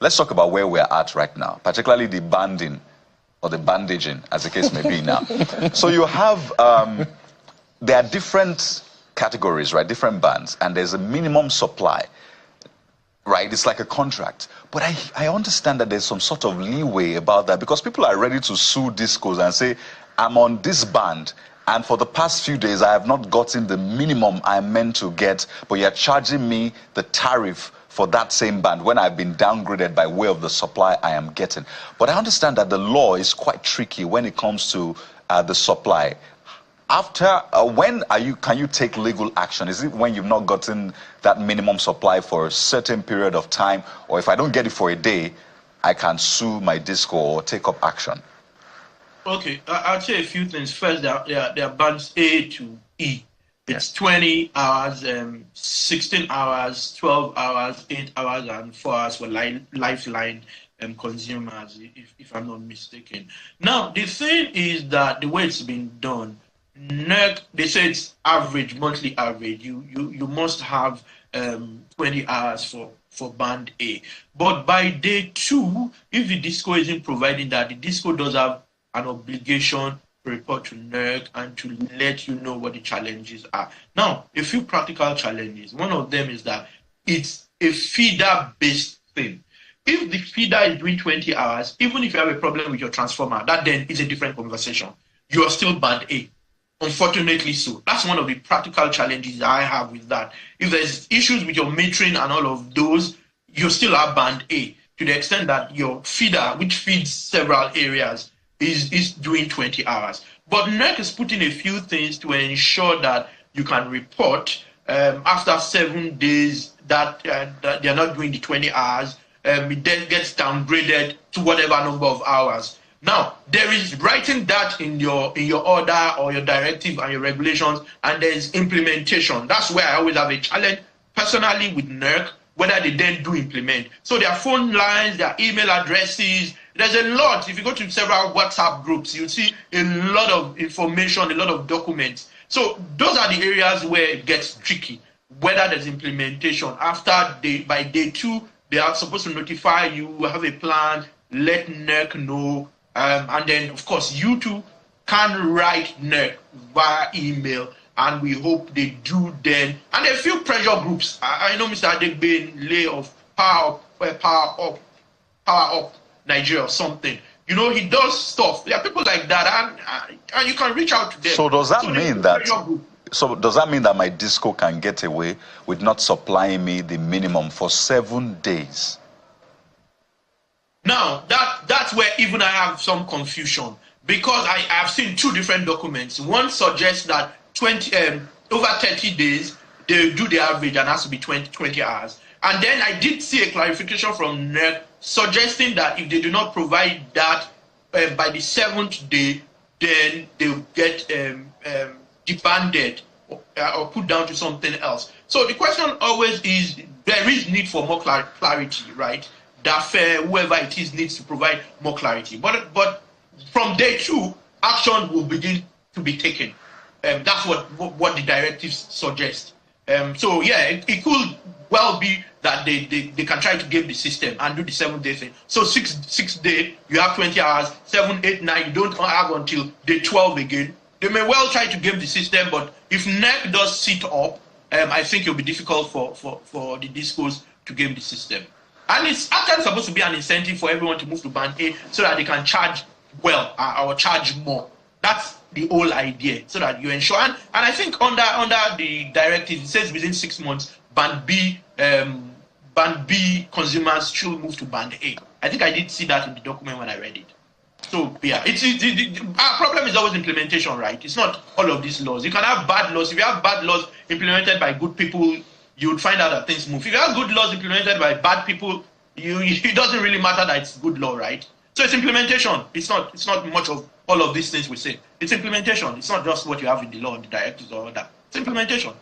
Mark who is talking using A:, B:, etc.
A: let's talk about where we're at right now, particularly the banding or the bandaging, as the case may be now. So you have, there are different categories, right? Different bands, and there's a minimum supply, right? It's like a contract. But I understand that there's some sort of leeway about that because people are ready to sue discos and say, I'm on this band, and for the past few days, I have not gotten the minimum I'm meant to get, but you're charging me the tariff for that same band when I've been downgraded by way of the supply I am getting. But I understand that the law is quite tricky when it comes to the supply. After, when can you take legal action? Is it when you've not gotten that minimum supply for a certain period of time, or if I don't get it for a day, I can sue my disco or take up action?
B: Okay, I'll say a few things. First, there are bands A to E. It's 20 hours, 16 hours, 12 hours, 8 hours, and 4 hours for lifeline consumers, if I'm not mistaken. Now, the thing is that the way it's been done, NERC, they say it's average, monthly average. You must have 20 hours for band A. But by day 2, if the disco isn't providing that, the disco does have an obligation to report to NERC and to let you know what the challenges are. Now, a few practical challenges. One of them is that it's a feeder-based thing. If the feeder is doing 20 hours, even if you have a problem with your transformer, that then is a different conversation. You are still band A. Unfortunately so. That's one of the practical challenges I have with that. If there's issues with your metering and all of those, you still are band A to the extent that your feeder, which feeds several areas, is doing 20 hours. But NERC is putting a few things to ensure that you can report after 7 days that they're not doing the 20 hours. It then gets downgraded to whatever number of hours. Now, there is writing that in your order or your directive and your regulations, and there's implementation. That's where I always have a challenge personally with NERC, whether they then do implement. So their phone lines, their email addresses, there's a lot. If you go to several WhatsApp groups, you'll see a lot of information, a lot of documents. So those are the areas where it gets tricky, whether there's implementation. By day 2, they are supposed to notify you, have a plan, let NERC know, and then, of course, you too can write NERC via email, and we hope they do then. And a few pressure groups. I know Mr. Adegbe lay of Power Up Nigeria or something. You know, he does stuff. There are people like that, and you can reach out to them.
A: So does that mean that? So does that mean that my disco can get away with not supplying me the minimum for 7 days?
B: Now that's where even I have some confusion, because I have seen 2 different documents. One suggests that over 30 days they do the average and has to be 20 hours. And then I did see a clarification from NERC suggesting that if they do not provide that by the 7th day, then they'll get disbanded or put down to something else. So the question always is, there is need for more clarity, right? That whoever it is needs to provide more clarity. But from day 2, action will begin to be taken. That's what the directives suggest. So yeah, it could well be that they can try to game the system and do the 7-day thing. So 6 day, you have 20 hours, 7, 8, 9, you don't have until day 12 again. They may well try to game the system, but if NERC does sit up, I think it'll be difficult for the discos to game the system. And it's actually supposed to be an incentive for everyone to move to band A so that they can charge well or charge more. That's the whole idea, so that you ensure. And I think under the directive, it says within 6 months, band B consumers should move to band A. I think I did see that in the document when I read it. So yeah, our problem is always implementation, right? It's not all of these laws. You can have bad laws. If you have bad laws implemented by good people, you would find out that things move. If you have good laws implemented by bad people, it doesn't really matter that it's good law, right? So it's implementation. It's not much of all of these things we say. It's implementation. It's not just what you have in the law, the directives or that. It's implementation.